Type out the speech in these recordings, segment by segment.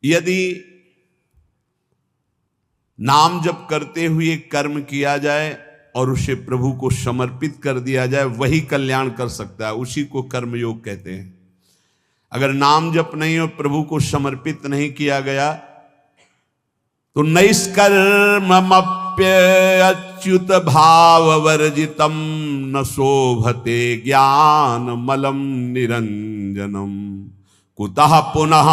यदि नाम जप करते हुए कर्म किया जाए और उसे प्रभु को समर्पित कर दिया जाए, वही कल्याण कर सकता है, उसी को कर्मयोग कहते हैं। अगर नाम जप नहीं और प्रभु को समर्पित नहीं किया गया तो नैष्कर्ममप्यच्युत भाववर्जितम न शोभते ज्ञान मलम निरंजनम कुतः पुनः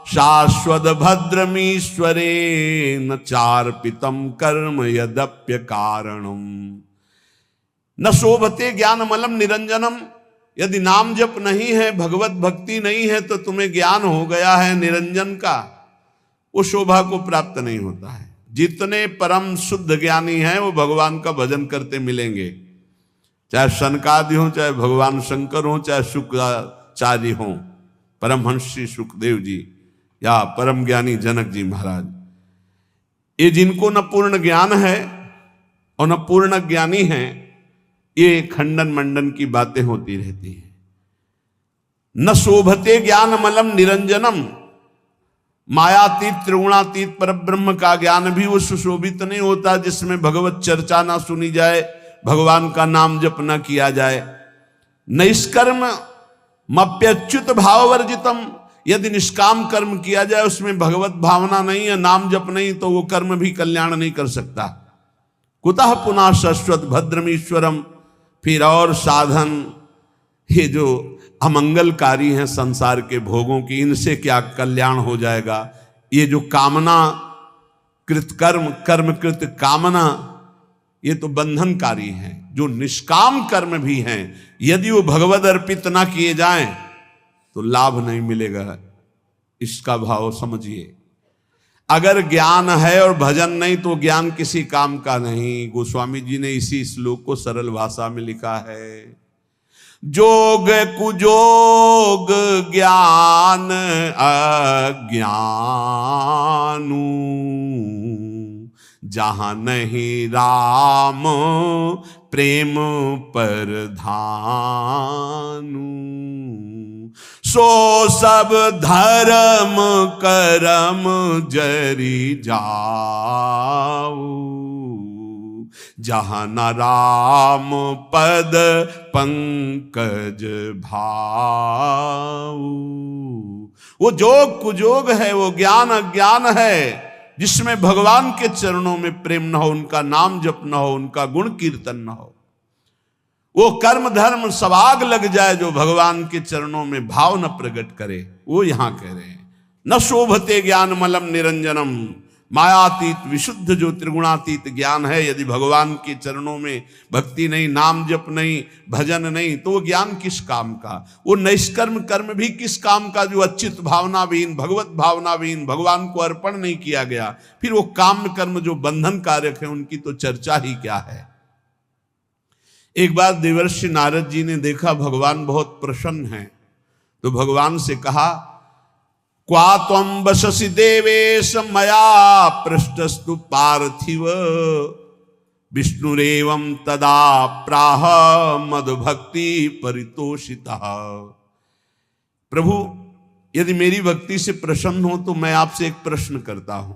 शाश्वत भद्रमीश्वरे न चार्पितम कर्म यद्यप्य कारणम। न शोभते ज्ञान मलम निरंजनम। यदि नाम जप नहीं है, भगवत भक्ति नहीं है, तो तुम्हें ज्ञान हो गया है निरंजन का, वो शोभा को प्राप्त नहीं होता है। जितने परम शुद्ध ज्ञानी हैं वो भगवान का भजन करते मिलेंगे, चाहे सनकादि हो, चाहे भगवान शंकर हो, चाहे शुक्राचार्य हो, परमहंस श्री सुखदेव जी या परम ज्ञानी जनक जी महाराज। ये जिनको न पूर्ण ज्ञान है और न पूर्ण ज्ञानी है, ये खंडन मंडन की बातें होती रहती हैं। न शोभते ज्ञान मलम निरंजनम। मायातीत त्रिगुणातीत परब्रह्म का ज्ञान भी वो सुशोभित नहीं होता जिसमें भगवत चर्चा ना सुनी जाए, भगवान का नाम जप न किया जाए। निष्कर्म मप्यच्युत भाववर्जितम। यदि निष्काम कर्म किया जाए, उसमें भगवत भावना नहीं है, नाम जप नहीं, तो वो कर्म भी कल्याण नहीं कर सकता। कुतः पुनः शाश्वत भद्रमीश्वरम। फिर और साधन, ये जो अमंगलकारी हैं संसार के भोगों की, इनसे क्या कल्याण हो जाएगा। ये जो कामना कृत कर्म, कर्म कृत कामना, ये तो बंधनकारी हैं। जो निष्काम कर्म भी हैं, यदि वो भगवद अर्पित ना किए जाएं तो लाभ नहीं मिलेगा। इसका भाव समझिए। अगर ज्ञान है और भजन नहीं तो ज्ञान किसी काम का नहीं। गोस्वामी जी ने इसी श्लोक को सरल भाषा में लिखा है। जोग कुजोग ज्ञान अज्ञानू, जहां नहीं राम प्रेम परधानु, सो सब धर्म करम जरी जाऊ, जहां न राम पद पंकज भाऊ। वो जोग कुजोग है, वो ज्ञान अज्ञान है जिसमें भगवान के चरणों में प्रेम न हो, उनका नाम जप न हो, उनका गुण कीर्तन न हो। वो कर्म धर्म सवाग लग जाए जो भगवान के चरणों में भाव न प्रकट करे, वो यहां कह रहे हैं। न शोभते ज्ञान मलम निरंजनम। मायातीत विशुद्ध जो त्रिगुणातीत ज्ञान है, यदि भगवान के चरणों में भक्ति नहीं, नाम जप नहीं, भजन नहीं, तो वो ज्ञान किस काम का। वो निष्कर्म कर्म भी किस काम का जो अच्युत भावनाविहीन, भगवत भावनाविहीन, भगवान को अर्पण नहीं किया गया। फिर वो काम कर्म जो बंधन कारक है, उनकी तो चर्चा ही क्या है। एक बार देवर्षि नारद जी ने देखा भगवान बहुत प्रसन्न हैं, तो भगवान से कहा, क्वा त्वं वससि देवेश मया पृष्ठस्तु पार्थिव, विष्णुरेवं तदा प्राह मद्भक्ति परितोषितः। प्रभु, यदि मेरी भक्ति से प्रसन्न हो तो मैं आपसे एक प्रश्न करता हूं।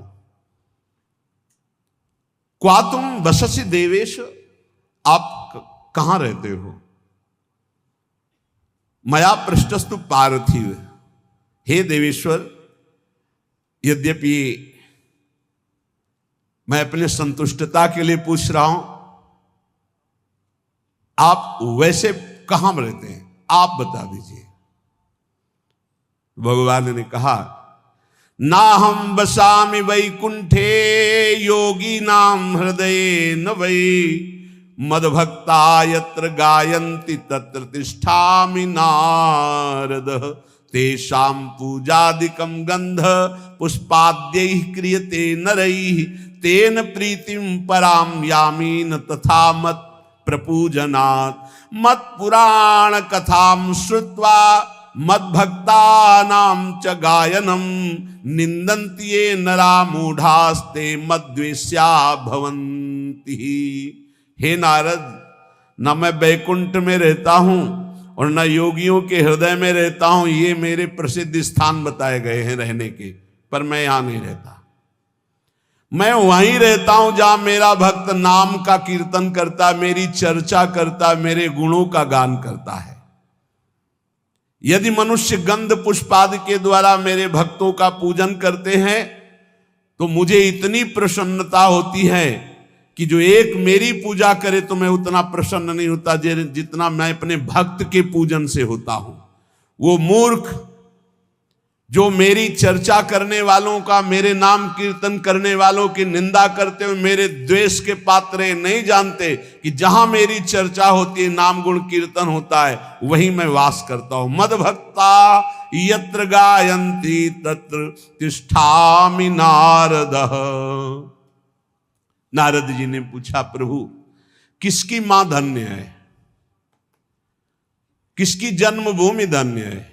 क्वा तुम वससि देवेश, आप कहां रहते हो। मया पृष्ठस्तु पार्थिव, हे देवेश्वर, यद्यपि मैं अपने संतुष्टता के लिए पूछ रहा हूं, आप वैसे कहां रहते हैं, आप बता दीजिए। भगवान ने कहा, ना हम बसामि वैकुंठे योगी नाम हृदय न वै, मद्भक्ता यत्र गायन्ति तत्र तिष्ठामि नारद, तेषां पूजादिकं गंध पुष्पाद्यैः क्रियते नरैः, तेन प्रीतिं परां यामि न तथा मत् प्रपूजनात्। मत् पुराण कथां श्रुत्वा मद्भक्तानां च गायनं, निन्दन्ति ये नरा मूढ़ास्ते मद्वेष्या भवन्ति। हे नारद, न मैं बैकुंठ में रहता हूं और न योगियों के हृदय में रहता हूं, ये मेरे प्रसिद्ध स्थान बताए गए हैं रहने के। पर मैं यहां नहीं रहता। मैं वहीं रहता हूं जहां मेरा भक्त नाम का कीर्तन करता, मेरी चर्चा करता, मेरे गुणों का गान करता है। यदि मनुष्य गंध पुष्पादि के द्वारा मेरे भक्तों का पूजन करते हैं तो मुझे इतनी प्रसन्नता होती है कि जो एक मेरी पूजा करे तो मैं उतना प्रसन्न नहीं होता जितना मैं अपने भक्त के पूजन से होता हूं। वो मूर्ख जो मेरी चर्चा करने वालों का, मेरे नाम कीर्तन करने वालों की निंदा करते हुए मेरे द्वेष के पात्र हैं, नहीं जानते कि जहां मेरी चर्चा होती है, नाम गुण कीर्तन होता है, वहीं मैं वास करता हूं। मद भक्ता यत्र गायन्ति तत्र तिष्ठामि नारद। नारद जी ने पूछा, प्रभु किसकी मां धन्य है, किसकी जन्मभूमि धन्य है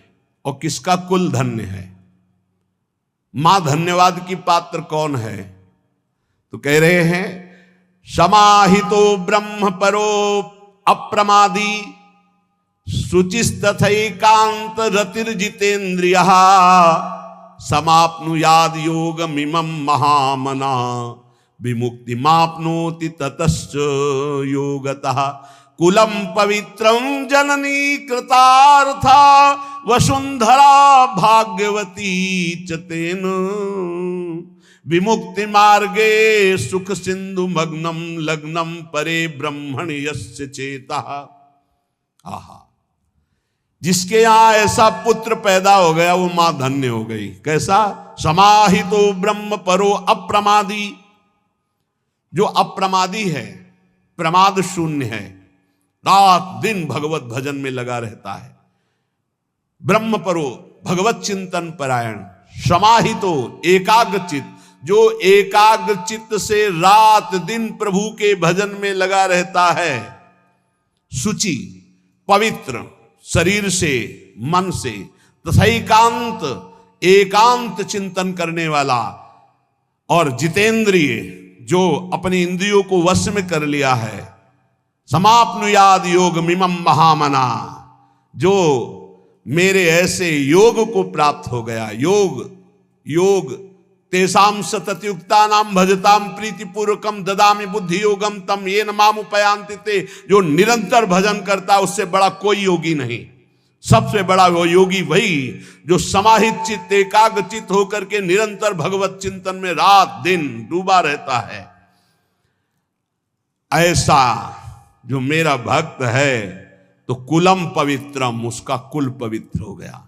और किसका कुल धन्य है? मां धन्यवाद की पात्र कौन है? तो कह रहे हैं, समाहितो ब्रह्म परो अप्रमादी शुचिस्तथैकांत रतिर्जितेन्द्रियः समाप्नुयाद योगमिमं महामना विमुक्तिमाप्नोति ततश्च योगतः कुलम पवित्रम जननी कृतार्था वसुंधरा भाग्यवती च तेन विमुक्ति मार्गे सुख सिंधु मग्नम लग्नम परे ब्रह्मण यस्य चेता। आहा, जिसके यहां ऐसा पुत्र पैदा हो गया वो मां धन्य हो गई। कैसा? समाहितो ब्रह्म परो अप्रमादी। जो अप्रमादी है, प्रमाद शून्य है, रात दिन भगवत भजन में लगा रहता है, ब्रह्म परो भगवत चिंतन परायण, समाहितो एकाग्रचित, जो एकाग्रचित से रात दिन प्रभु के भजन में लगा रहता है, शुचि पवित्र शरीर से मन से, तथैकांत एकांत चिंतन करने वाला, और जितेंद्रिय जो अपनी इंद्रियों को वश में कर लिया है, समाप्नुयाद योग मिमम महामना, जो मेरे ऐसे योग को प्राप्त हो गया। योग तेसाम सततयुक्ता नाम भजताम प्रीतिपूर्वकम ददामि बुद्धि योगम तम येन माम उपयांति ते। जो निरंतर भजन करता उससे बड़ा कोई योगी नहीं। सबसे बड़ा वो योगी वही जो समाहित चित्त एकाग्रचित होकर के निरंतर भगवत चिंतन में रात दिन डूबा रहता है। ऐसा जो मेरा भक्त है तो कुलम पवित्रम, उसका कुल पवित्र हो गया।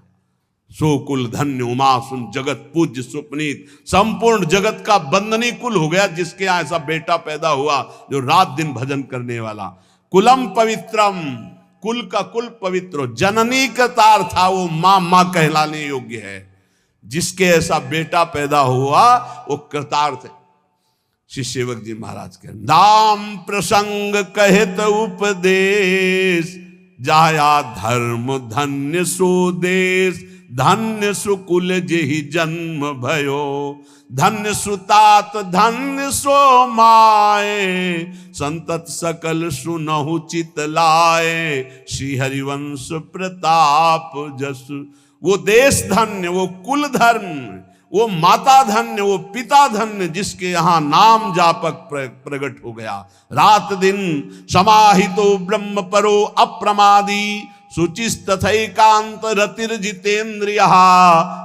सो कुल धन्य उमासुन जगत पूज्य सुपनीत, संपूर्ण जगत का बंदनी कुल हो गया जिसके यहां ऐसा बेटा पैदा हुआ जो रात दिन भजन करने वाला। कुलम पवित्रम, कुल का कुल पवित्र। जननी कृतार था, वो मां कहलाने योग्य है। जिसके ऐसा बेटा पैदा हुआ वो कृतार्थ है। श्री सेवक जी महाराज के नाम प्रसंग कहत उपदेश, जाया धर्म धन्य सो देश, धन्य सुकुल जेहि जन्म भयो, धन्य सुतात धन्य सो माए, संतत सकल सुनहु चित लाए, श्री हरिवंश प्रताप जस। वो देश धन्य, वो कुल धर्म, वो माता धन्य, वो पिता धन्य जिसके यहां नाम जापक प्रकट हो गया। रात दिन समाहितो ब्रह्म परो अप्रमादी, शुचिस्तथैकांत रतिर्जितेन्द्रियः,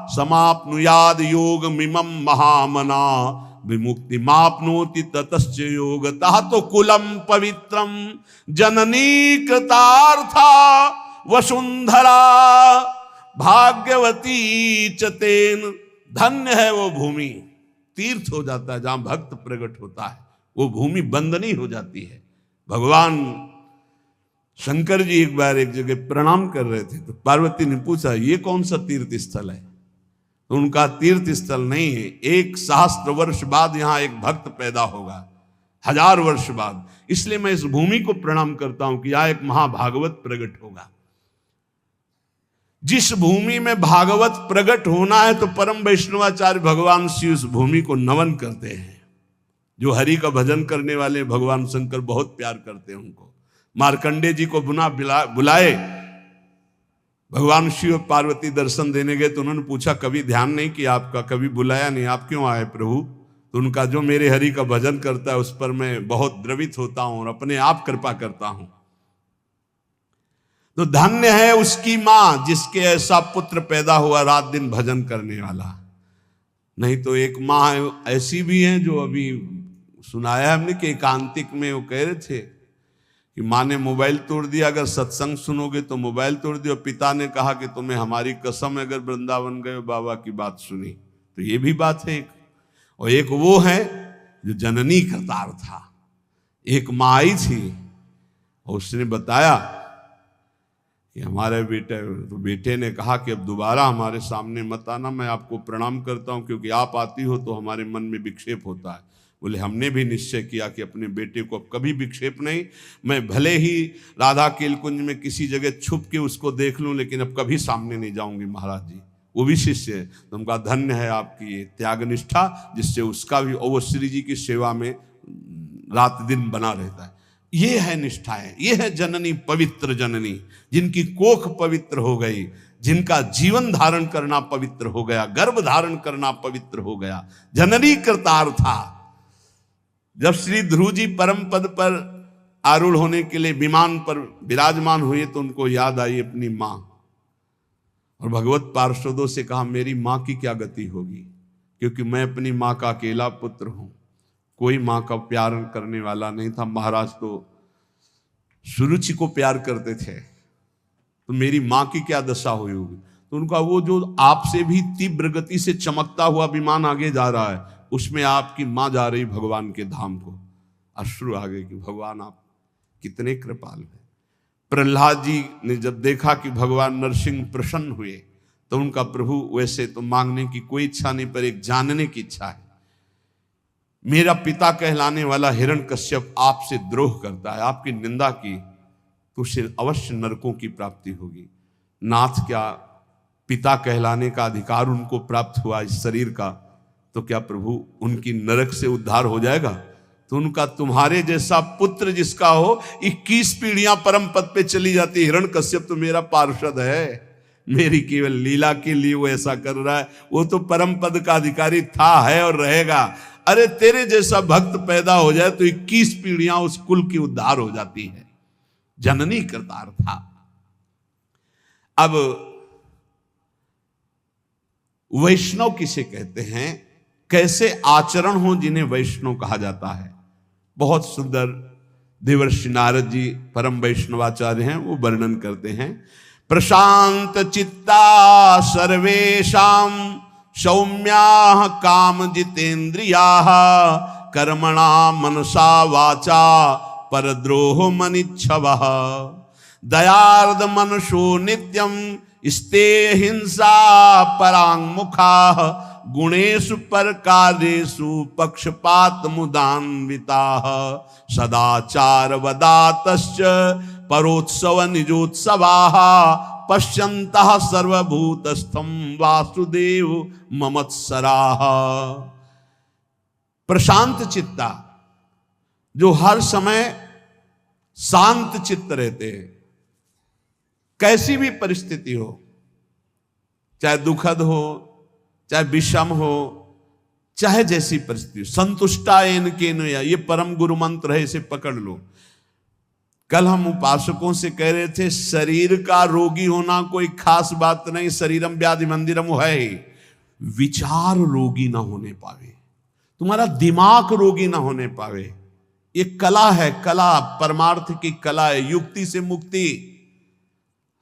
समाप्नुयाद योग मिमम महामना, विमुक्ति माप्नोति ततश्च योगतः। तो कुलम पवित्रम जननी कृतार्था वसुंधरा भाग्यवती च तेन। धन्य है वो भूमि, तीर्थ हो जाता है जहां भक्त प्रकट होता है, वो भूमि बंदनी हो जाती है। भगवान शंकर जी एक बार एक जगह प्रणाम कर रहे थे तो पार्वती ने पूछा ये कौन सा तीर्थ स्थल है? तो उनका तीर्थ स्थल नहीं है, 1 सहस्त्र वर्ष बाद यहां एक भक्त पैदा होगा, 1000 वर्ष बाद, इसलिए मैं इस भूमि को प्रणाम करता हूं कि यहां एक महाभागवत प्रकट होगा। जिस भूमि में भागवत प्रकट होना है तो परम वैष्णवाचार्य भगवान शिव उस भूमि को नमन करते हैं। जो हरि का भजन करने वाले भगवान शंकर बहुत प्यार करते हैं उनको। मार्कंडे जी को बुलाए, भगवान शिव और पार्वती दर्शन देने गए तो उन्होंने पूछा कभी ध्यान नहीं किया आपका, कभी बुलाया नहीं, आप क्यों आए प्रभु? तो उनका जो मेरे हरि का भजन करता है उस पर मैं बहुत द्रवित होता हूं और अपने आप कृपा करता हूं। तो धन्य है उसकी मां जिसके ऐसा पुत्र पैदा हुआ रात दिन भजन करने वाला। नहीं तो एक माँ ऐसी भी है जो अभी सुनाया हमने कि एकांतिक में वो कह रहे थे कि माँ ने मोबाइल तोड़ दिया, अगर सत्संग सुनोगे तो मोबाइल तोड़ दिया। पिता ने कहा कि तुम्हें हमारी कसम अगर वृंदावन गए बाबा की बात सुनी। तो ये भी बात है एक। और एक वो है जो जननी करतार था, एक माँ आई थी और उसने बताया कि हमारे बेटे ने कहा कि अब दोबारा हमारे सामने मत आना, मैं आपको प्रणाम करता हूं क्योंकि आप आती हो तो हमारे मन में विक्षेप होता है। बोले हमने भी निश्चय किया कि अपने बेटे को अब कभी विक्षेप नहीं, मैं भले ही राधा केलकुंज में किसी जगह छुप के उसको देख लूं लेकिन अब कभी सामने नहीं जाऊंगी महाराज जी। वो भी शिष्य है। तो उनका धन्य है आपकी ये त्याग निष्ठा जिससे उसका भी, और वो श्री जी की सेवा में रात दिन बना रहता है। ये है निष्ठाएं, ये है जननी, पवित्र जननी जिनकी कोख पवित्र हो गई, जिनका जीवन धारण करना पवित्र हो गया, गर्भ धारण करना पवित्र हो गया। जननी करतार था। जब श्री ध्रुव जी परम पद पर आरूढ़ होने के लिए विमान पर विराजमान हुए तो उनको याद आई अपनी मां और भगवत पार्षदों से कहा मेरी मां की क्या गति होगी, क्योंकि मैं अपनी मां का अकेला पुत्र हूं, कोई मां का प्यार करने वाला नहीं था। महाराज तो सुरुचि को प्यार करते थे, तो मेरी मां की क्या दशा हुई होगी। तो उनका वो जो आपसे भी तीव्र गति से चमकता हुआ विमान आगे जा रहा है, उसमें आपकी मां जा रही भगवान के धाम को। अश्रु आ गए कि भगवान आप कितने कृपाल हैं। प्रहलाद जी ने जब देखा कि भगवान नरसिंह प्रसन्न हुए तो उनका प्रभु वैसे तो मांगने की कोई इच्छा नहीं, पर एक जानने की इच्छा है। मेरा पिता कहलाने वाला हिरण्यकश्यप आपसे द्रोह करता है, आपकी निंदा की तो उसे अवश्य नरकों की प्राप्ति होगी। नाथ, क्या पिता कहलाने का अधिकार उनको प्राप्त हुआ इस शरीर का, तो क्या प्रभु उनकी नरक से उद्धार हो जाएगा? तो उनका तुम्हारे जैसा पुत्र जिसका हो 21 पीढ़ियां परम पद पे चली जाती। हिरण्यकश्यप तो मेरा पार्षद है, मेरी केवल लीला के लिए वो ऐसा कर रहा है, वो तो परम पद का अधिकारी था, है और रहेगा। अरे तेरे जैसा भक्त पैदा हो जाए तो 21 पीढ़ियां उस कुल की उद्धार हो जाती है। जननी करतार था। अब वैष्णव किसे कहते हैं, कैसे आचरण हो जिन्हें वैष्णव कहा जाता है, बहुत सुंदर देवर्षि नारद जी परम वैष्णवाचार्य हैं, वो वर्णन करते हैं। प्रशांत चित्ता सर्वेषां सौम्या काम जितेन्द्रिया कर्मणा मनसा वाचा परद्रोह मनिच्छवः दयार्द मनसो नित्यं स्ते हिंसा परांगमुखा गुणेषु परकारेषु पक्षपात मुदान्विताः सदाचार वदातश्च परोत्सव निजोत्सवाः पश्यन्तः सर्वभूतस्थं वासुदेव ममत्सराः। प्रशांत चित्ता, जो हर समय शांत चित्त रहते हैं, कैसी भी परिस्थिति हो, चाहे दुखद हो, चाहे विषम हो, चाहे जैसी परिस्थिति हो, संतुष्टा एन केन, ये परम गुरु मंत्र है, इसे पकड़ लो। कल हम उपासकों से कह रहे थे शरीर का रोगी होना कोई खास बात नहीं, शरीरम व्याधि मंदिरम है, विचार रोगी ना होने पावे, तुम्हारा दिमाग रोगी ना होने पावे। ये कला है, कला परमार्थ की कला है, युक्ति से मुक्ति।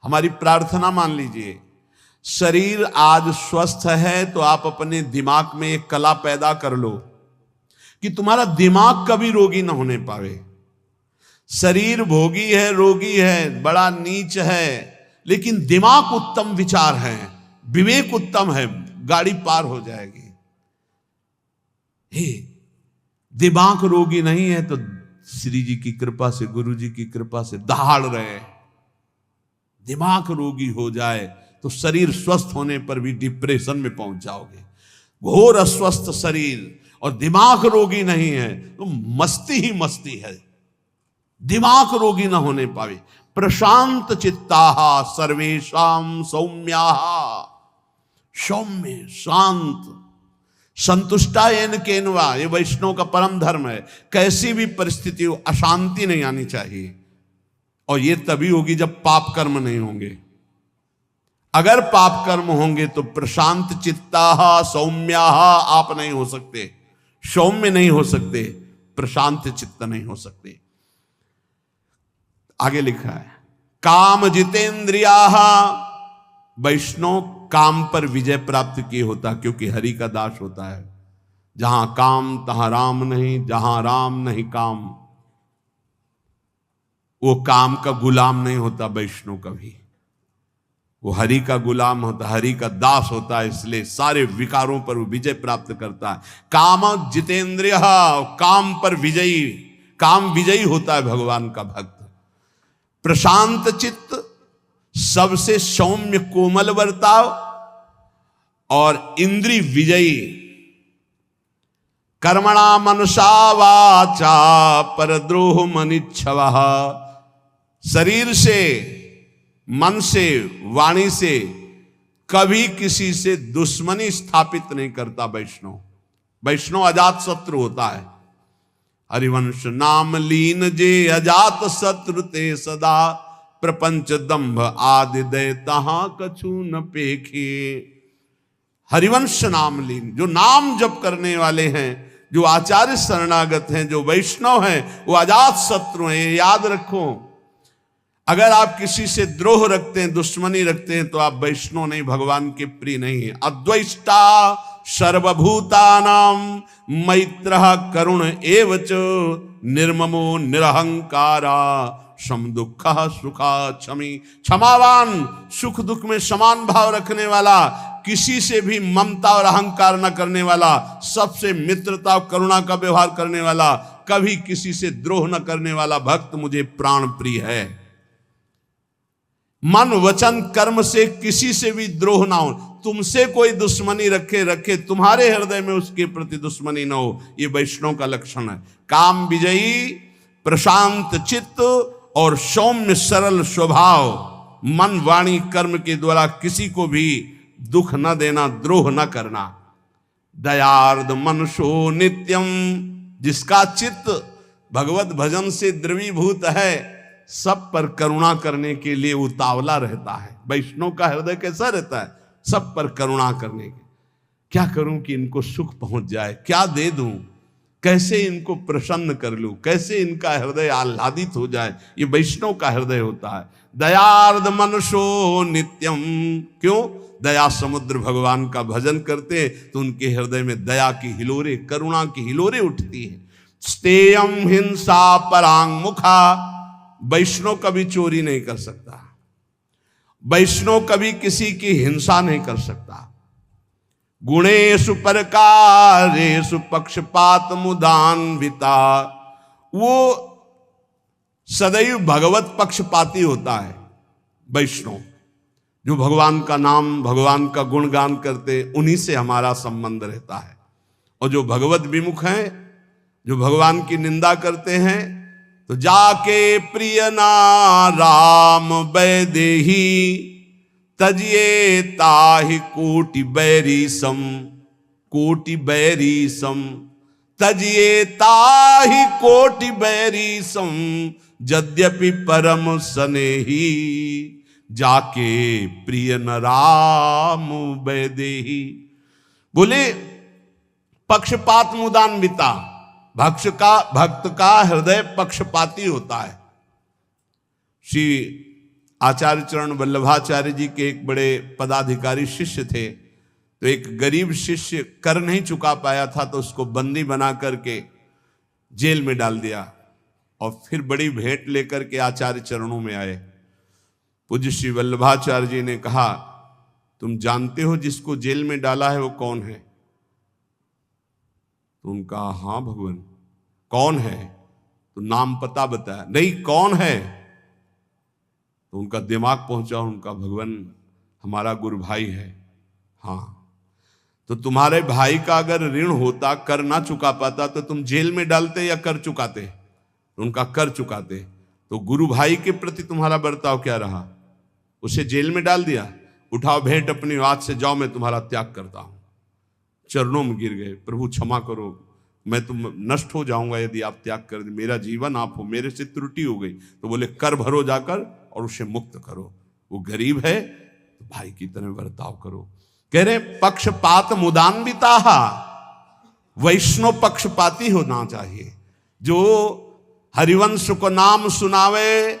हमारी प्रार्थना मान लीजिए, शरीर आज स्वस्थ है तो आप अपने दिमाग में एक कला पैदा कर लो कि तुम्हारा दिमाग कभी रोगी ना होने पावे। शरीर भोगी है, रोगी है, बड़ा नीच है, लेकिन दिमाग उत्तम विचार है, विवेक उत्तम है, गाड़ी पार हो जाएगी। हे, दिमाग रोगी नहीं है तो श्री जी की कृपा से, गुरु जी की कृपा से दहाड़ रहे। दिमाग रोगी हो जाए तो शरीर स्वस्थ होने पर भी डिप्रेशन में पहुंच जाओगे। घोर अस्वस्थ शरीर और दिमाग रोगी नहीं है तो मस्ती ही मस्ती है। दिमाग रोगी ना होने पावे, प्रशांत चित्ताः सर्वेषां सौम्याः। सौम्य, शांत, संतुष्टा येन केनवा, ये वैष्णव का परम धर्म है। कैसी भी परिस्थिति हो, अशांति नहीं आनी चाहिए। और ये तभी होगी जब पाप कर्म नहीं होंगे। अगर पाप कर्म होंगे तो प्रशांत चित्ताः सौम्याः आप नहीं हो सकते, सौम्य नहीं हो सकते, प्रशांत चित्त नहीं हो सकते। आगे लिखा है काम जितेंद्रियाः। वैष्णव काम पर विजय प्राप्त किए होता, क्योंकि हरि का दास होता है। जहां काम तहां राम नहीं, जहां राम नहीं काम। वो काम का गुलाम नहीं होता वैष्णव कभी, वो हरि का गुलाम होता, हरि का दास होता है। इसलिए सारे विकारों पर वो विजय प्राप्त करता है। काम जितेंद्रिय, काम पर विजयी, काम विजयी होता है भगवान का भक्त। प्रशांत चित्त, सबसे सौम्य कोमल बर्ताव, और इंद्रिय विजयी। कर्मणा मनसा वाचा परद्रोह मनिच्छवः। शरीर से, मन से, वाणी से कभी किसी से दुश्मनी स्थापित नहीं करता वैष्णव। वैष्णव अजात शत्रु होता है। हरिवंश नाम लीन जे अजात शत्रु ते सदा। प्रपंच दंभ आदि दय तहां कछु न पेखे। हरिवंश नाम लीन, जो नाम जप करने वाले हैं, जो आचार्य शरणागत हैं, जो वैष्णव हैं, वो अजात शत्रु हैं। याद रखो, अगर आप किसी से द्रोह रखते हैं, दुश्मनी रखते हैं, तो आप वैष्णव नहीं, भगवान के प्रिय नहीं है। अद्वैष्टा सर्वभूतानां मैत्रः करुण एवच निर्ममो निरहंकारा सम दुःखः सुखा क्षमी। क्षमावान, सुख दुख में समान भाव रखने वाला, किसी से भी ममता और अहंकार न करने वाला, सबसे मित्रता और करुणा का व्यवहार करने वाला, कभी किसी से द्रोह न करने वाला भक्त मुझे प्राण प्रिय है। मन वचन कर्म से किसी से भी द्रोह ना हो। तुमसे कोई दुश्मनी रखे, तुम्हारे हृदय में उसके प्रति दुश्मनी ना हो। ये वैष्णव का लक्षण है। काम विजयी, प्रशांत चित्त और सौम्य सरल स्वभाव। मन वाणी कर्म के द्वारा किसी को भी दुख न देना, द्रोह न करना। दयार्द मनुष्यो नित्यम, जिसका चित्त भगवत भजन से द्रवीभूत है, सब पर करुणा करने के लिए उतावला रहता है। वैष्णव का हृदय कैसा रहता है? सब पर करुणा करने के। क्या करूं कि इनको सुख पहुंच जाए, क्या दे दूं, कैसे इनको प्रसन्न कर लूं, कैसे इनका हृदय आह्लादित हो जाए। ये वैष्णव का हृदय होता है। दयार्द मनुष्यो नित्यम, क्यों? दया समुद्र भगवान का भजन करते तो उनके हृदय में दया की हिलोरे, करुणा की हिलोरे उठती है। स्तेयम हिंसा परांग मुखा, वैष्णव कभी चोरी नहीं कर सकता, वैष्णव कभी किसी की हिंसा नहीं कर सकता। गुणेषु परकारेषु पक्षपात मुदान्विता, वो सदैव भगवत पक्षपाती होता है वैष्णव। जो भगवान का नाम, भगवान का गुणगान करते, उन्हीं से हमारा संबंध रहता है। और जो भगवत विमुख हैं, जो भगवान की निंदा करते हैं, तो जाके प्रिय ना राम वैदेही तजिए ताहि कोटि बैरी सम। कोटि बैरी सम तजिए ताहि कोटि बैरी सम। यद्यपि परम स्नेही जाके प्रिय न राम वैदेही। बोले पक्षपात मुदान्विता, भक्त का हृदय पक्षपाती होता है। श्री आचार्य चरण वल्लभाचार्य जी के एक बड़े पदाधिकारी शिष्य थे। तो एक गरीब शिष्य कर नहीं चुका पाया था, तो उसको बंदी बना करके जेल में डाल दिया। और फिर बड़ी भेंट लेकर के आचार्य चरणों में आए। पूज्य श्री वल्लभाचार्य जी ने कहा, तुम जानते हो जिसको जेल में डाला है वो कौन है? तो उनका हाँ भगवान। कौन है? तो नाम पता बताया। नहीं, कौन है? तो उनका दिमाग पहुंचा, उनका भगवान हमारा गुरु भाई है। हाँ, तो तुम्हारे भाई का अगर ऋण होता, कर ना चुका पाता, तो तुम जेल में डालते या कर चुकाते? तो उनका कर चुकाते। तो गुरु भाई के प्रति तुम्हारा बर्ताव क्या रहा? उसे जेल में डाल दिया, उठाओ भेंट अपनी हाथ से, जाओ मैं तुम्हारा त्याग करता हूं। चरणों में गिर गए, प्रभु क्षमा करो, मैं तुम नष्ट हो जाऊंगा यदि आप त्याग कर दे, मेरा जीवन आप हो, मेरे से त्रुटि हो गई। तो बोले कर भरो जाकर और उसे मुक्त करो, वो गरीब है तो भाई की तरह बर्ताव करो। कह रहे पक्षपात मुदान्विता, वैष्णव पक्षपाती होना चाहिए। जो हरिवंश को नाम सुनावे,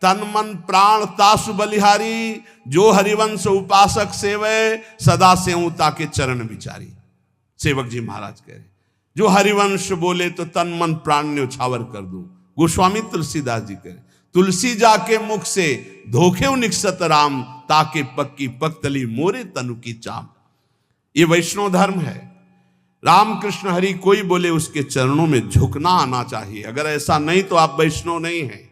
तन मन प्राण तासु बलिहारी, जो हरिवंश उपासक सेवे, सदा सेवं ताके चरण विचारी। सेवक जी महाराज कह रहे जो हरिवंश बोले तो तन मन प्राण ने उछावर कर दूं। गोस्वामी तुलसीदास जी कह रहे तुलसी जाके मुख से धोखे निकसत राम, ताके पक्की पक्तली मोरे तनु की चाम। ये वैष्णव धर्म है। रामकृष्ण हरि कोई बोले उसके चरणों में झुकना आना चाहिए। अगर ऐसा नहीं तो आप वैष्णव नहीं हैं,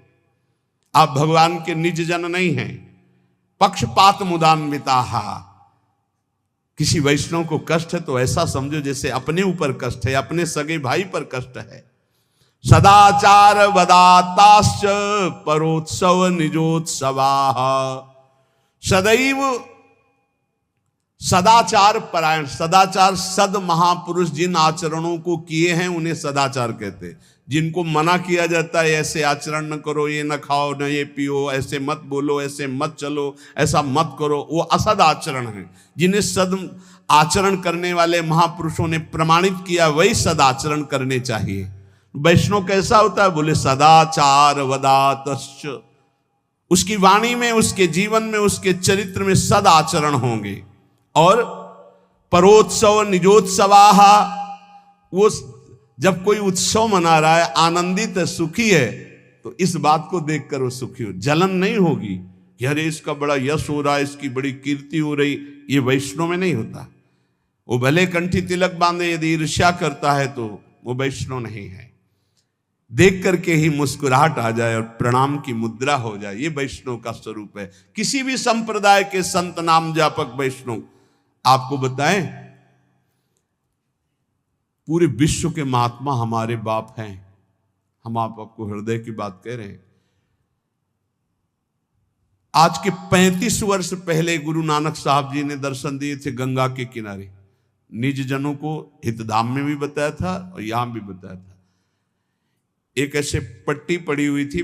आप भगवान के निज जन नहीं हैं। पक्षपात मुदान्विता, किसी वैष्णव को कष्ट है तो ऐसा समझो जैसे अपने ऊपर कष्ट है, अपने सगे भाई पर कष्ट है। सदाचार वदाताश्च परोत्सव निजोत्सवा, सदैव सदाचार परायण। सदाचार सद महापुरुष जिन आचरणों को किए हैं उन्हें सदाचार कहते हैं। जिनको मना किया जाता है ऐसे आचरण न करो, ये न खाओ न ये पियो, ऐसे मत बोलो, ऐसे मत चलो, ऐसा मत करो, वो असद आचरण है। जिन्हें सद आचरण करने वाले महापुरुषों ने प्रमाणित किया वही सद आचरण करने चाहिए। वैष्णव कैसा होता है? बोले सदाचार वदातश्च, उसकी वाणी में, उसके जीवन में, उसके चरित्र में सद आचरण होंगे। और परोत्सव निजोत्सवाहा, वो जब कोई उत्सव मना रहा है, आनंदित है, सुखी है, तो इस बात को देखकर वो सुखी हो, जलन नहीं होगी कि अरे इसका बड़ा यश हो रहा है, इसकी बड़ी कीर्ति हो रही। ये वैष्णव में नहीं होता। वो भले कंठी तिलक बांधे, यदि ईर्ष्या करता है तो वो वैष्णव नहीं है। देख करके ही मुस्कुराहट आ जाए और प्रणाम की मुद्रा हो जाए, ये वैष्णव का स्वरूप है। किसी भी संप्रदाय के संत नाम जापक वैष्णव आपको बताएं, पूरे विश्व के महात्मा हमारे बाप हैं। हम आपको हृदय की बात कह रहे हैं। आज के 35 वर्ष पहले गुरु नानक साहब जी ने दर्शन दिए थे गंगा के किनारे। निज जनों को हितधाम में भी बताया था और यहां भी बताया था। एक ऐसे पट्टी पड़ी हुई थी,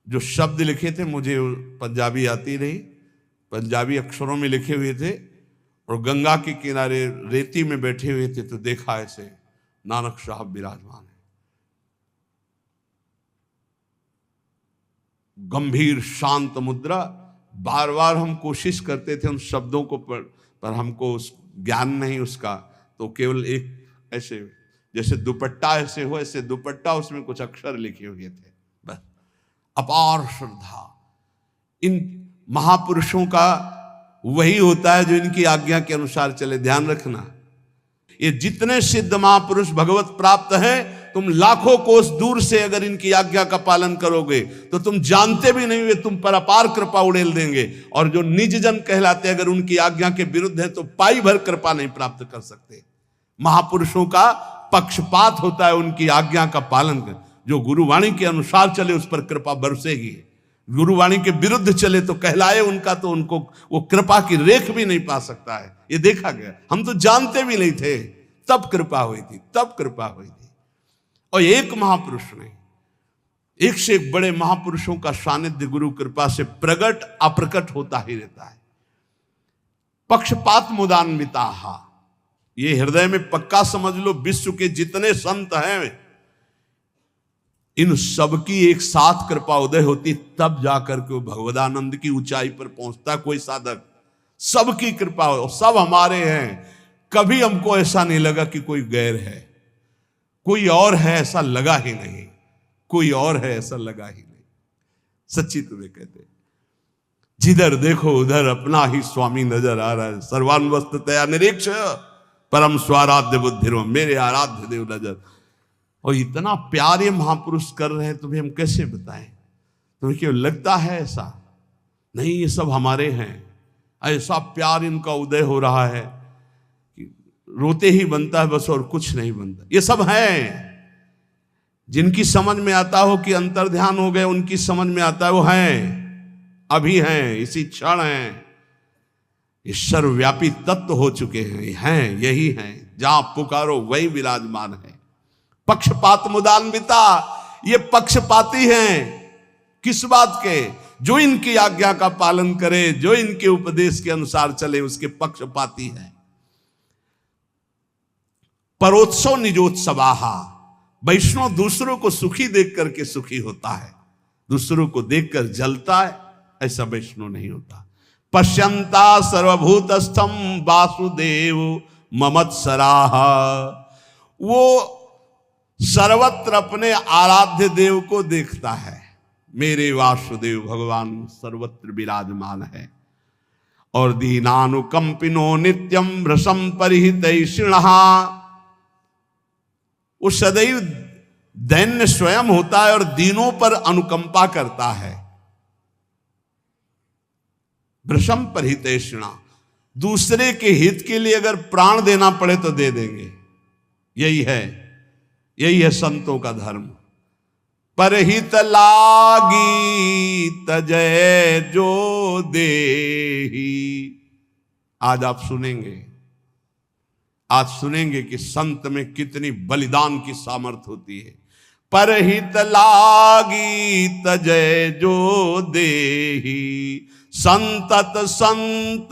जो शब्द लिखे थे, मुझे पंजाबी आती नहीं, पंजाबी अक्षरों में लिखे हुए थे, और गंगा के किनारे रेती में बैठे हुए थे। तो देखा ऐसे नानक साहब विराजमान है, गंभीर शांत मुद्रा। बार बार हम कोशिश करते थे उन शब्दों को पर हमको उस ज्ञान नहीं उसका, तो केवल एक ऐसे जैसे दुपट्टा ऐसे हो, ऐसे दुपट्टा, उसमें कुछ अक्षर लिखे हुए थे, बस। अपार श्रद्धा। इन महापुरुषों का वही होता है जो इनकी आज्ञा के अनुसार चले। ध्यान रखना, ये जितने सिद्ध महापुरुष भगवत प्राप्त हैं, तुम लाखों कोस दूर से अगर इनकी आज्ञा का पालन करोगे तो तुम जानते भी नहीं वे तुम पर अपार कृपा उड़ेल देंगे। और जो निज जन कहलाते, अगर उनकी आज्ञा के विरुद्ध है तो पाई भर कृपा नहीं प्राप्त कर सकते। महापुरुषों का पक्षपात होता है, उनकी आज्ञा का पालन कर। जो गुरुवाणी के अनुसार चले उस पर कृपा बरसेगी, गुरुवाणी के विरुद्ध चले तो कहलाए उनका, तो उनको वो कृपा की रेख भी नहीं पा सकता है। ये देखा गया। हम तो जानते भी नहीं थे, तब कृपा हुई थी, तब कृपा हुई थी। और एक महापुरुष ने, एक से एक बड़े महापुरुषों का सानिध्य गुरु कृपा से प्रकट अप्रकट होता ही रहता है। पक्षपात मुदान्विता, ये हृदय में पक्का समझ लो। विश्व के जितने संत हैं, इन सबकी एक साथ कृपा उदय होती, तब जाकर के वो भगवदानंद की ऊंचाई पर पहुंचता कोई साधक। सबकी कृपा हो, सब हमारे हैं। कभी हमको ऐसा नहीं लगा कि कोई गैर है, कोई और है ऐसा लगा ही नहीं, कोई और है ऐसा लगा ही नहीं। सच्ची तुम्हें कहते, जिधर देखो उधर अपना ही स्वामी नजर आ रहा है। सर्वान्वस्ततया निरीक्ष परम स्वाराध्य बुद्धिरो, मेरे आराध्य देव नजर। और इतना प्यार ये महापुरुष कर रहे हैं, तुम्हें हम कैसे बताएं? तुम्हें क्यों लगता है ऐसा? नहीं, ये सब हमारे हैं। ऐसा प्यार इनका उदय हो रहा है कि रोते ही बनता है बस, और कुछ नहीं बनता। ये सब हैं, जिनकी समझ में आता हो कि अंतर्ध्यान हो गए, उनकी समझ में आता है वो हैं, अभी हैं, इसी क्षण हैं, ये सर्वव्यापी तत्व हो चुके हैं, यही हैं, जहां पुकारो वही विराजमान है। पक्षपात मुदान्विता, ये पक्षपाती हैं। किस बात के? जो इनकी आज्ञा का पालन करे, जो इनके उपदेश के अनुसार चले, उसके पक्षपाती हैं। परोत्सव निजोत्सवाहा, वैष्णव दूसरों को सुखी देख करके सुखी होता है, दूसरों को देखकर जलता है, ऐसा वैष्णव नहीं होता। पश्यंता सर्वभूतस्थम वासुदेव ममत्सराः, वो सर्वत्र अपने आराध्य देव को देखता है। मेरे वासुदेव भगवान सर्वत्र विराजमान है। और दीनानुकंपिनो नित्यम रसम परिहितैषिणः, वो सदैव दैन्य स्वयं होता है और दीनों पर अनुकंपा करता है। वृषम परिहितैषिणः, दूसरे के हित के लिए अगर प्राण देना पड़े तो दे देंगे। यही है संतों का धर्म। परहित लागी तजय जो देही, आज सुनेंगे कि संत में कितनी बलिदान की सामर्थ्य होती है। परहित लागी तजय जो देही, संतत संत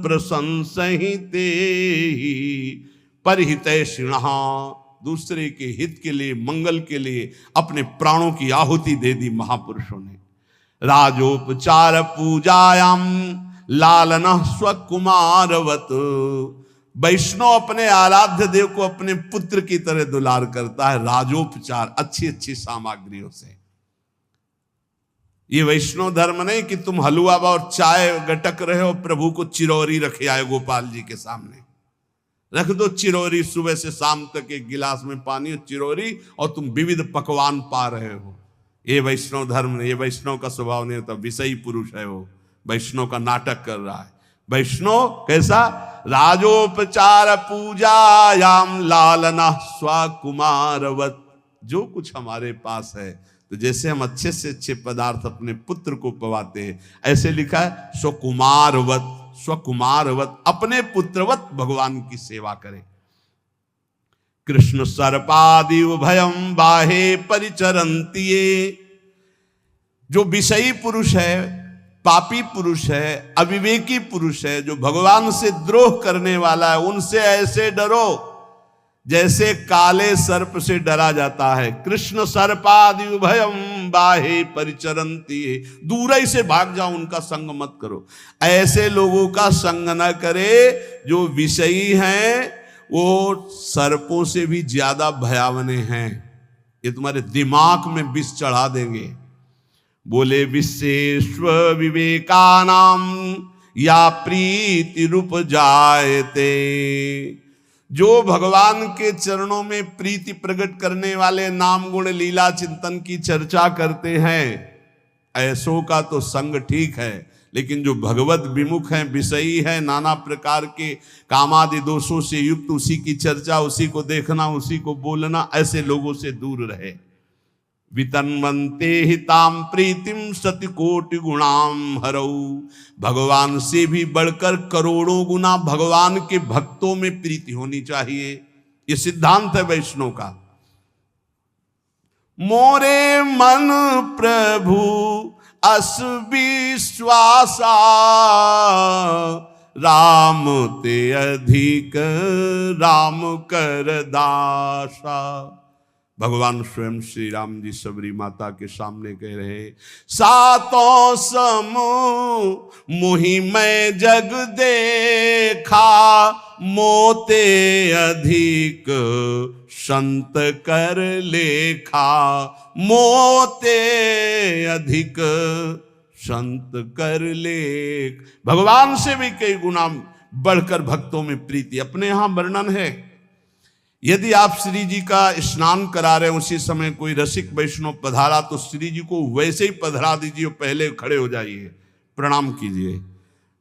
प्रशंसहि तेहि। परिहितैषिणः, दूसरे के हित के लिए, मंगल के लिए अपने प्राणों की आहुति दे दी महापुरुषों ने। राजोपचार पूजायाम लालनः स्वकुमारवत, वैष्णव अपने आराध्य देव को अपने पुत्र की तरह दुलार करता है। राजोपचार, अच्छी अच्छी सामग्रियों से। ये वैष्णव धर्म नहीं कि तुम हलवा और चाय गटक रहे हो, प्रभु को चिरौरी रखे आए गोपाल जी के सामने। रख दो चिरौरी, सुबह से शाम तक एक गिलास में पानी और चिरौरी, और तुम विविध पकवान पा रहे हो। ये वैष्णव धर्म नहीं, ये वैष्णव का स्वभाव नहीं होता। विषयी पुरुष है वो, वैष्णव का नाटक कर रहा है। वैष्णव कैसा? राजोपचार पूजायाम लालना स्वाकुमारवत, जो कुछ हमारे पास है, तो जैसे हम अच्छे से अच्छे पदार्थ अपने पुत्र को पवाते हैं, ऐसे लिखा है स्वकुमारवत, स्वकुमारवत, अपने पुत्रवत भगवान की सेवा करें। कृष्ण सर्पादि उभयम बाहे परिचरन्ति, जो विषयी पुरुष है, पापी पुरुष है, अविवेकी पुरुष है, जो भगवान से द्रोह करने वाला है, उनसे ऐसे डरो जैसे काले सर्प से डरा जाता है। कृष्ण सर्पादि उभयम बाहे परिचरन्ति, दूर ही से भाग जाओ, उनका संग मत करो। ऐसे लोगों का संग न करे जो विषयी हैं, वो सर्पों से भी ज्यादा भयावने हैं। ये तुम्हारे दिमाग में विष चढ़ा देंगे। बोले विशेष्व विवेकानाम या प्रीति रूप जायते, जो भगवान के चरणों में प्रीति प्रकट करने वाले नाम गुण लीला चिंतन की चर्चा करते हैं, ऐसों का तो संग ठीक है, लेकिन जो भगवत विमुख हैं, विषयी हैं, नाना प्रकार के कामादि दोषों से युक्त, उसी की चर्चा, उसी को देखना, उसी को बोलना, ऐसे लोगों से दूर रहे। वितन्वन्ते हिताम प्रीतिम सति कोटि गुणाम हरऊ, भगवान से भी बढ़कर करोड़ों गुना भगवान के भक्तों में प्रीति होनी चाहिए। ये सिद्धांत है वैष्णव का। मोरे मन प्रभु अस विश्वासा, राम ते अधिक राम कर दासा। भगवान स्वयं श्री राम जी सबरी माता के सामने कह रहे, सातों समूह मुहि मैं जग देखा, मोते अधिक संत कर लेखा, मोते अधिक संत कर लेख। भगवान से भी कई गुना बढ़कर भक्तों में प्रीति। अपने यहां वर्णन है, यदि आप श्री जी का स्नान करा रहे हैं, उसी समय कोई रसिक वैष्णव पधारा, तो श्री जी को वैसे ही पधरा दीजिए, पहले खड़े हो जाइए, प्रणाम कीजिए,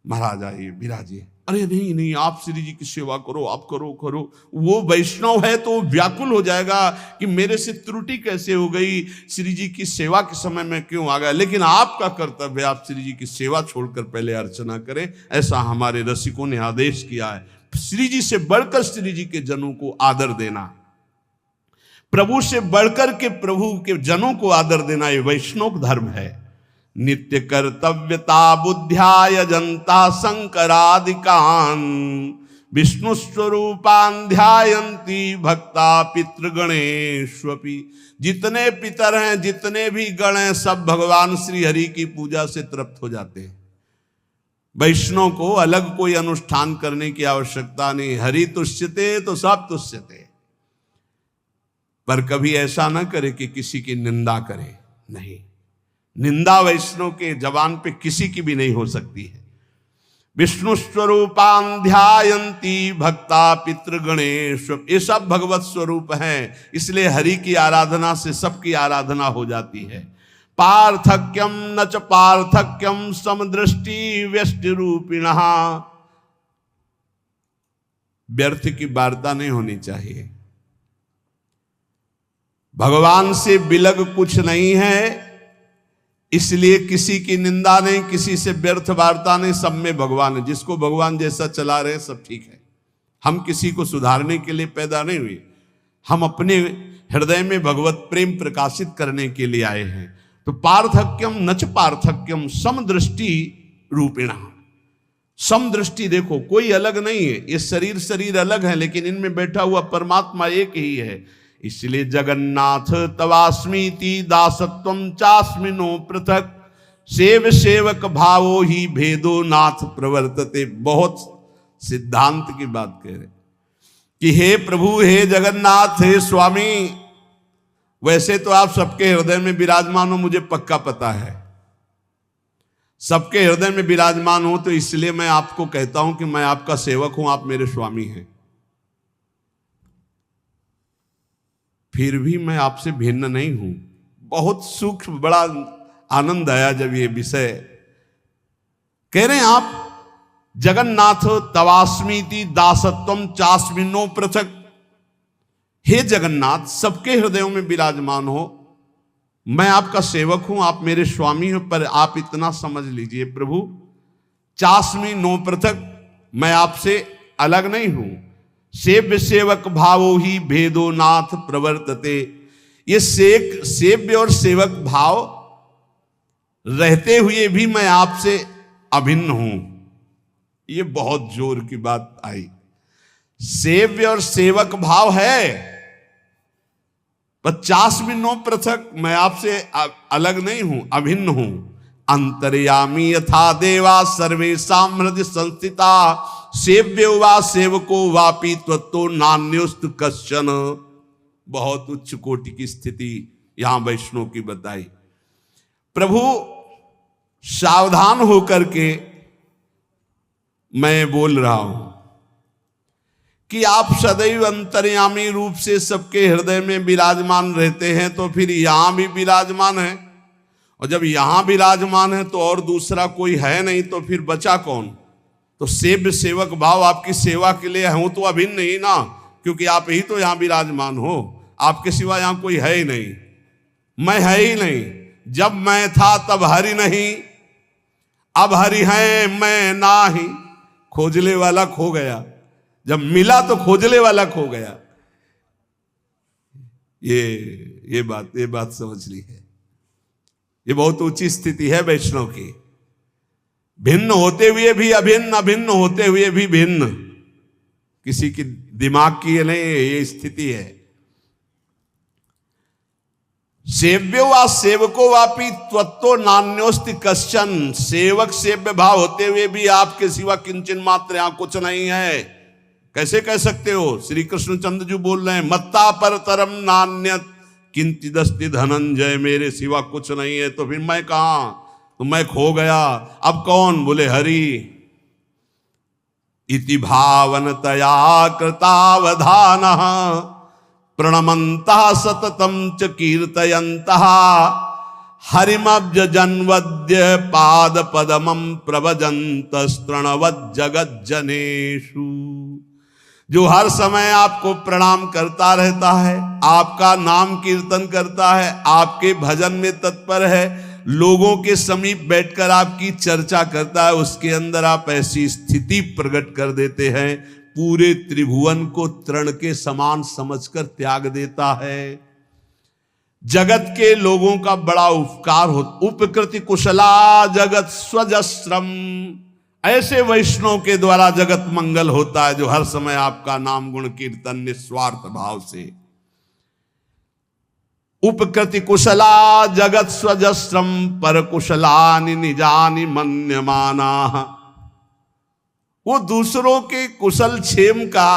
महाराज आइए, विराजिए, अरे नहीं नहीं, आप श्री जी की सेवा करो, आप करो करो। वो वैष्णव है तो व्याकुल हो जाएगा कि मेरे से त्रुटि कैसे हो गई, श्री जी की सेवा के समय में क्यों आ गया। लेकिन आपका कर्तव्य, आप श्री जी की सेवा छोड़कर पहले अर्चना करें, ऐसा हमारे रसिकों ने आदेश किया है। श्री जी से बढ़कर श्री जी के जनों को आदर देना, प्रभु से बढ़कर के प्रभु के जनों को आदर देना, ये वैष्णव धर्म है। नित्य कर्तव्यता बुद्ध्याय जनता शंकरादिकान, विष्णु स्वरूपान ध्यायन्ति भक्ता पितृगणेष्वपि। जितने पितर हैं, जितने भी गण हैं, सब भगवान श्री हरि की पूजा से तृप्त हो जाते हैं। वैष्णव को अलग कोई अनुष्ठान करने की आवश्यकता नहीं। हरि तुष्यते तो सब तुष्यते। पर कभी ऐसा ना करे कि किसी की निंदा करे, नहीं, निंदा वैष्णव के जबान पे किसी की भी नहीं हो सकती है। विष्णु स्वरूपान ध्यायन्ति भक्ता पितृगणेश, ये सब भगवत स्वरूप हैं, इसलिए हरि की आराधना से सबकी आराधना हो जाती है। पार्थक्यम न च पार्थक्यम समदृष्टि व्यष्टि रूपिणः, व्यर्थ की वार्ता नहीं होनी चाहिए। भगवान से बिलग कुछ नहीं है, इसलिए किसी की निंदा नहीं, किसी से व्यर्थ वार्ता नहीं, सब में भगवान है। जिसको भगवान जैसा चला रहे सब ठीक है। हम किसी को सुधारने के लिए पैदा नहीं हुए, हम अपने हृदय में भगवत प्रेम प्रकाशित करने के लिए आए हैं। तो पार्थक्यम नच पार्थक्यम समदृष्टि रूपिणा, समदृष्टि देखो, कोई अलग नहीं है। ये शरीर अलग है, लेकिन इनमें बैठा हुआ परमात्मा एक ही है। इसलिए जगन्नाथ तवास्मीति दासत्वम चास्मिनो पृथक, सेव सेवक भावो ही भेदो नाथ प्रवर्तते। बहुत सिद्धांत की बात कह रहे कि हे प्रभु, हे जगन्नाथ, हे स्वामी, वैसे तो आप सबके हृदय में विराजमान हो, मुझे पक्का पता है सबके हृदय में विराजमान हो। तो इसलिए मैं आपको कहता हूं कि मैं आपका सेवक हूं, आप मेरे स्वामी हैं। फिर भी मैं आपसे भिन्न नहीं हूं। बहुत सूक्ष्म, बड़ा आनंद आया जब ये विषय कह रहे हैं आप। जगन्नाथ तवास्मीति दासत्वम चास्मिनो पृथक, हे जगन्नाथ, सबके हृदयों में विराजमान हो, मैं आपका सेवक हूं, आप मेरे स्वामी हो। पर आप इतना समझ लीजिए प्रभु, चास्मिनो पृथक, मैं आपसे अलग नहीं हूं। सेव्य सेवक भावो ही भेदो नाथ प्रवर्तते, ये सेव्य और सेवक भाव रहते हुए भी मैं आपसे अभिन्न हूं। ये बहुत जोर की बात आई। सेव्य और सेवक भाव है, 50 मिनों पृथक, मैं आपसे अलग नहीं हूं, अभिन्न हूं। अंतर्यामी यथा देवा सर्वेषां हृदय संस्थिता, सेव्यो वा सेवको वापि त्वत्तो नान्योस्तु कश्चन। बहुत उच्च कोटि की स्थिति यहां वैष्णव की बताई। प्रभु सावधान होकर के मैं बोल रहा हूं कि आप सदैव अंतर्यामी रूप से सबके हृदय में विराजमान रहते हैं, तो फिर यहां भी विराजमान है। और जब यहां विराजमान है तो और दूसरा कोई है नहीं, तो फिर बचा कौन। तो सेव्य सेवक भाव आपकी सेवा के लिए हूं तो अभिन्न नहीं ना, क्योंकि आप ही तो यहां विराजमान हो, आपके सिवा यहां कोई है ही नहीं, मैं है ही नहीं। जब मैं था तब हरि नहीं, अब हरि है मैं नाही, खोजले वाला खो गया, जब मिला तो खोजले वाला खो गया। ये बात समझ ली है। ये बहुत ऊंची स्थिति है वैष्णव की। भिन्न होते हुए भी अभिन्न, अभिन्न होते हुए भी भिन्न। किसी की दिमाग की ये नहीं, ये स्थिति है। सेव्यो वा सेवको वापि त्वत्तो नान्योस्ति कश्चन, सेवक सेव्य भाव होते हुए भी आपके सिवा किंचन मात्र यहां कुछ नहीं है। कैसे कह सकते हो। श्री कृष्णचंद्र जी बोल रहे हैं, मत्ता पर तरम नान्यत किंचिदस्ति धनंजय, मेरे सिवा कुछ नहीं है, तो फिर मैं कहां, तो मैं खो गया। अब कौन, बोले हरि। इति भावनतया कृतावधानः प्रणमन्तः सततं च कीर्तयन्तः हरिमब्ज जन्वद्य पाद पदमं प्रभजंत स्तृणवत् जगत जनेषु। जो हर समय आपको प्रणाम करता रहता है, आपका नाम कीर्तन करता है, आपके भजन में तत्पर है, लोगों के समीप बैठकर आपकी चर्चा करता है, उसके अंदर आप ऐसी स्थिति प्रकट कर देते हैं, पूरे त्रिभुवन को तृण के समान समझकर त्याग देता है। जगत के लोगों का बड़ा उपकार हो। उपकृति कुशला जगत स्वजस्रम, ऐसे वैष्णव के द्वारा जगत मंगल होता है जो हर समय आपका नाम गुण कीर्तन निस्वार्थ भाव से। उपकृति कुशला जगत स्वजस्रम पर कुशलानि निजानि मन्यमाना। वो दूसरों के कुशल क्षेम का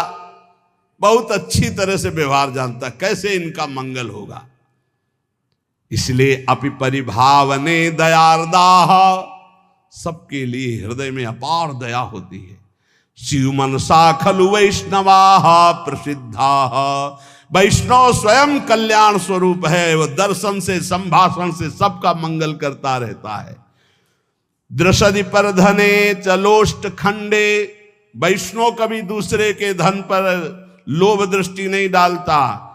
बहुत अच्छी तरह से व्यवहार जानता, कैसे इनका मंगल होगा। इसलिए अपि परिभावने दयार्दाः, सबके लिए हृदय में अपार दया होती है। शिव मनसा खलु वैष्णवाः प्रसिद्धाः, वैष्णव स्वयं कल्याण स्वरूप है, वो दर्शन से संभाषण से सबका मंगल करता रहता है। दृषदि पर धने चलोष्ट खंडे, वैष्णव कभी दूसरे के धन पर लोभ दृष्टि नहीं डालता।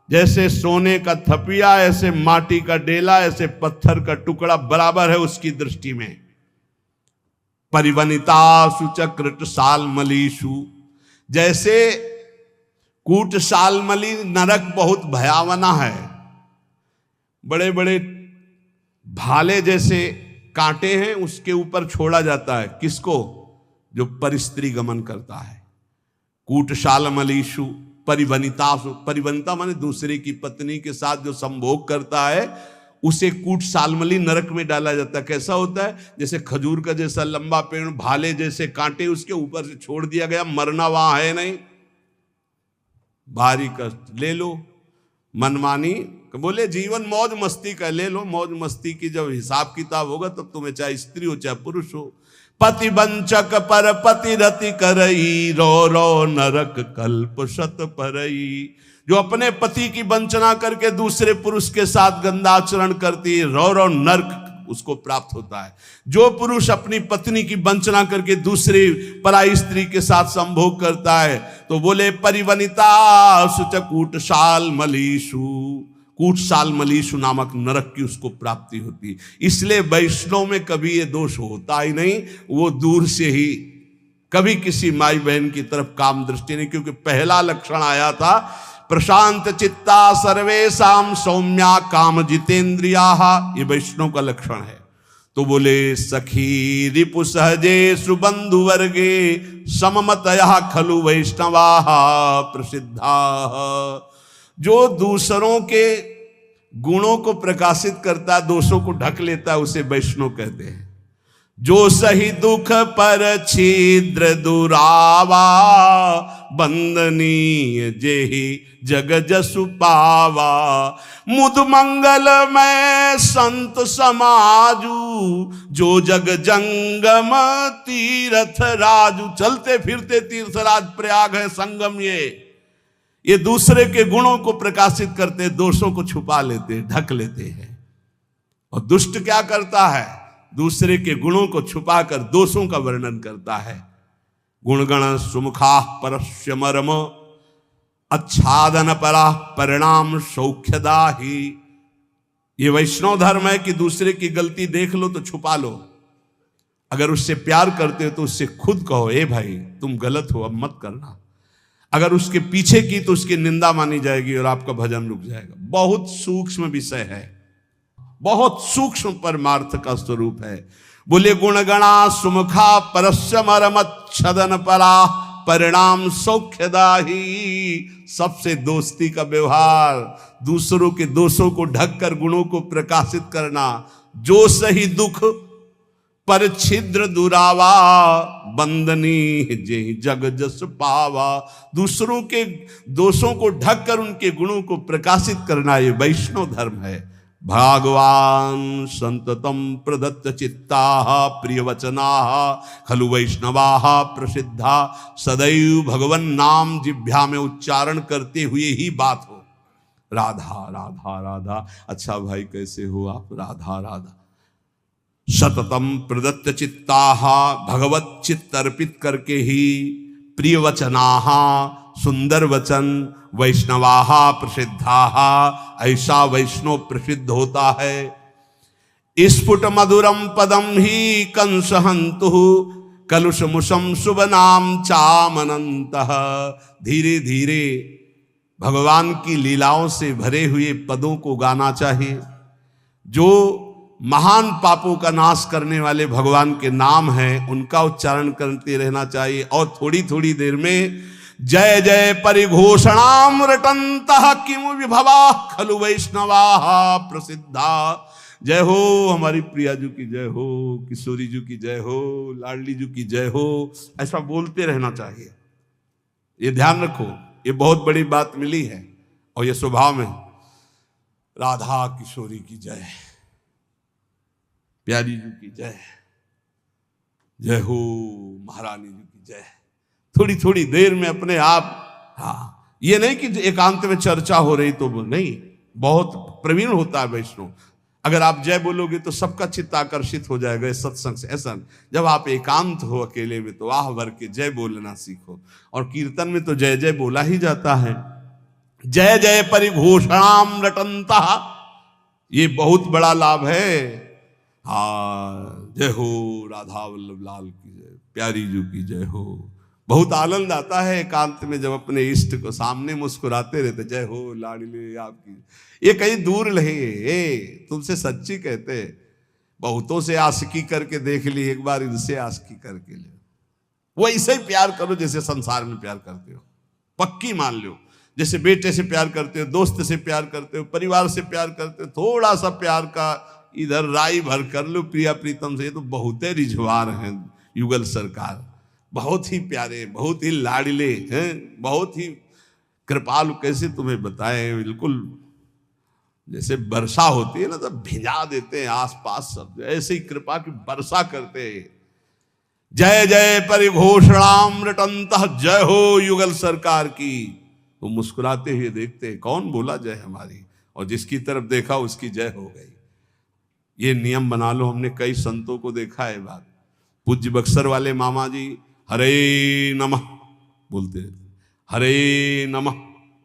जैसे सोने का थपिया, ऐसे माटी का डेला, ऐसे पत्थर का टुकड़ा बराबर है उसकी दृष्टि में। परिवनिता सुचक्रट सालमलीषु, जैसे कूट सालमली नरक बहुत भयावना है, बड़े बड़े भाले जैसे कांटे हैं, उसके ऊपर छोड़ा जाता है किसको? जो परिस्त्री गमन करता है। कूट सालमलीषु परिवनितासु, परिवनिता माने दूसरे की पत्नी के साथ जो संभोग करता है उसे कूट सालमली नरक में डाला जाता है। कैसा होता है? जैसे खजूर का जैसा लंबा पेड़, भाले जैसे कांटे उसके ऊपर से छोड़ दिया गया, मरना वहां है नहीं, भारी कष्ट ले लो, मनमानी। बोले जीवन मौज मस्ती का, ले लो मौज मस्ती की, जब हिसाब किताब होगा तब तुम्हें चाहे स्त्री हो चाहे पुरुष हो। पति वंचक पर पति रति करई, रो रो नरक कल्प शत परई। जो अपने पति की वंचना करके दूसरे पुरुष के साथ गंदाचरण करती है, रो रो नरक उसको प्राप्त होता है। जो पुरुष अपनी पत्नी की वंचना करके दूसरी पराई स्त्री के साथ संभोग करता है, तो बोले परिवनिता सुचकूट साल मलीषु, कूट साल मलीषु नामक नरक की उसको प्राप्ति होती है। इसलिए वैष्णव में कभी ये दोष होता ही नहीं, वो दूर से ही, कभी किसी माई बहन की तरफ काम दृष्टि नहीं। क्योंकि पहला लक्षण आया था प्रशांत चित्ता सर्वेशाम सौम्या काम जितेंद्रिया, ये वैष्णव का लक्षण है। तो बोले सखी रिपु सहजे सुबंधु वर्गे सममतया खलु वैष्णवा प्रसिद्धा। जो दूसरों के गुणों को प्रकाशित करता है, दोषों को ढक लेता है, उसे वैष्णव कहते हैं। जो सही दुख पर छिद्र दुरावा, बंदनीय जेहि जग जसु पावा। मुद मंगल में संत समाजू, जो जग जंगम तीर्थ राजू। चलते फिरते तीर्थराज प्रयाग है, संगम ये दूसरे के गुणों को प्रकाशित करते, दोषों को छुपा लेते, ढक लेते हैं। और दुष्ट क्या करता है? दूसरे के गुणों को छुपाकर दोषों का वर्णन करता है। गुणगण सुमुखा परस्य मर्म, आच्छादन परा परिणाम सौख्यदा ही। ये वैष्णव धर्म है कि दूसरे की गलती देख लो तो छुपा लो। अगर उससे प्यार करते हो तो उससे खुद कहो, ए भाई तुम गलत हो, अब मत करना। अगर उसके पीछे की तो उसकी निंदा मानी जाएगी और आपका भजन रुक जाएगा। बहुत सूक्ष्म विषय है, बहुत सूक्ष्म परमार्थ का स्वरूप है। बोले गुणगणा सुमुखा परस्यमरमच्छदन परा परिणाम सौख्यदाही। सबसे दोस्ती का व्यवहार, दूसरों के दोषों को ढककर गुणों को प्रकाशित करना। जो सही दुख पर छिद्र दुरावा, बंदनी जे जग जस पावा। दूसरों के दोषों को ढककर उनके गुणों को प्रकाशित करना, ये वैष्णव धर्म है। भगवान संततम प्रदत्त चित्ता प्रियवचना खलु वैष्णवा प्रसिद्धा। सदैव भगवन नाम जिह्वा में उच्चारण करते हुए ही बात हो। राधा राधा राधा। अच्छा भाई कैसे हो आप? राधा राधा। सततम प्रदत्त चित्ताः, भगवत चित्त अर्पित करके ही प्रिय वचनाः, सुंदर वचन, वैष्णवाः प्रसिद्धाः, ऐसा वैष्णव प्रसिद्ध होता है। स्फुट मधुरम पदम ही कंस हंतु, कलुषमुषम शुभ नाम चामनंतः। धीरे धीरे भगवान की लीलाओं से भरे हुए पदों को गाना चाहिए। जो महान पापों का नाश करने वाले भगवान के नाम हैं उनका उच्चारण करते रहना चाहिए। और थोड़ी थोड़ी देर में जय जय परिघोषणाम रटंतः किमु विभवा खलु वैष्णवा प्रसिद्धा। जय हो हमारी प्रिया जी की जय हो, किशोरी जी की जय हो, लाडली जी की जय हो, ऐसा बोलते रहना चाहिए। ये ध्यान रखो, ये बहुत बड़ी बात मिली है और ये स्वभाव में। राधा किशोरी की जय, प्यारी जी की जय, जय हो महारानी जी की जय। थोड़ी थोड़ी देर में अपने आप, हाँ ये नहीं कि एकांत में चर्चा हो रही तो नहीं, बहुत प्रवीण होता है वैष्णव। अगर आप जय बोलोगे तो सबका चित्त आकर्षित हो जाएगा इस सत्संग से। ऐसा जब आप एकांत हो अकेले में तो आह भर के जय बोलना सीखो। और कीर्तन में तो जय जय बोला ही जाता है। जय जय परिघोषणाम रटंता, ये बहुत बड़ा लाभ है। हाँ जय हो राधा वल्लभ लाल की जय, प्यारी जी की जय हो। बहुत आनंद आता है एकांत में जब अपने इष्ट को सामने मुस्कुराते रहते, जय हो लाडली आपकी। ये कहीं दूर नहीं, तुमसे सच्ची कहते। बहुतों से आशिकी करके देख ली, एक बार इनसे आशिकी करके ले। वो ऐसे ही प्यार करो जैसे संसार में प्यार करते हो, पक्की मान लो। जैसे बेटे से प्यार करते हो, दोस्त से प्यार करते हो, परिवार से प्यार करते हो, थोड़ा सा प्यार का इधर राई भर कर लो प्रिया प्रीतम से। ये तो बहुत ही रिझवार हैं युगल सरकार, बहुत ही प्यारे, बहुत ही लाडले हैं, बहुत ही कृपालु। कैसे तुम्हें बताएं, बिल्कुल जैसे वर्षा होती है ना तो भिजा देते हैं आसपास सब, ऐसे ही कृपा की वर्षा करते हैं। जय जय परिघोषणाम रटंतः, जय हो युगल सरकार की। वो मुस्कुराते हुए देखते हैं कौन बोला जय हमारी, और जिसकी तरफ देखा उसकी जय हो गई। ये नियम बना लो। हमने कई संतों को देखा है बात। पूज्य बक्सर वाले मामा जी हरे नमः बोलते रहते, हरे नमः,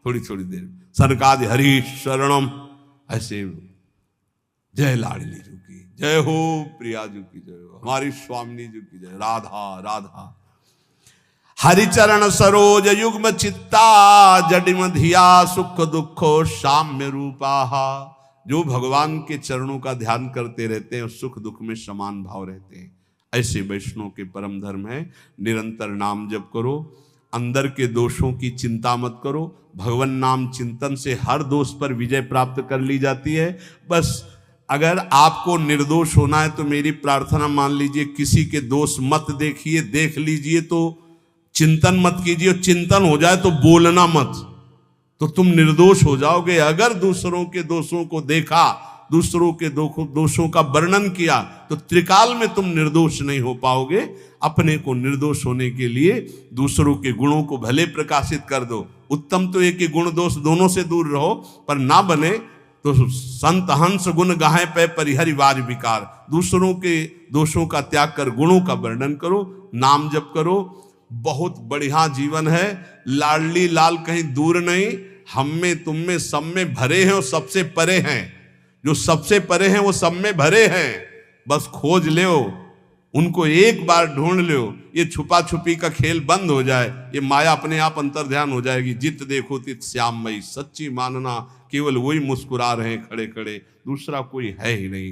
थोड़ी थोड़ी देर सरकार हरि शरणम, ऐसे जय लाडली जी की जय हो, प्रिया जी की जय हो, हमारी स्वामिनी जी की जय, राधा राधा। हरिचरण सरोज युग्म चित्ता, जडिम धिया सुख दुखो साम्य रूपा। जो भगवान के चरणों का ध्यान करते रहते हैं और सुख दुख में समान भाव रहते हैं, ऐसे वैष्णव के परम धर्म है। निरंतर नाम जप करो, अंदर के दोषों की चिंता मत करो। भगवान नाम चिंतन से हर दोष पर विजय प्राप्त कर ली जाती है। बस अगर आपको निर्दोष होना है तो मेरी प्रार्थना मान लीजिए, किसी के दोष मत देखिए, देख लीजिए तो चिंतन मत कीजिए। चिंतन हो जाए तो बोलना मत, तो तुम निर्दोष हो जाओगे। अगर दूसरों के दोषों को देखा, दूसरों के दोषों का वर्णन किया तो त्रिकाल में तुम निर्दोष नहीं हो पाओगे। अपने को निर्दोष होने के लिए दूसरों के गुणों को भले प्रकाशित कर दो। उत्तम तो एक ही गुण दोष दोनों से दूर रहो, पर ना बने तो संत हंस गुण गाहे पे परिहरि वार विकार। दूसरों के दोषों का त्याग कर गुणों का वर्णन करो, नाम जप करो। बहुत बढ़िया जीवन है। लाडली लाल कहीं दूर नहीं, हम में तुम में सब में भरे हैं और सबसे परे हैं। जो सबसे परे हैं वो सब में भरे हैं, बस खोज लो उनको, एक बार ढूंढ लो। ये छुपा छुपी का खेल बंद हो जाए, ये माया अपने आप अंतर ध्यान हो जाएगी। जित देखो तित श्याममयी, सच्ची मानना केवल वही मुस्कुरा रहे हैं खड़े खड़े, दूसरा कोई है ही नहीं।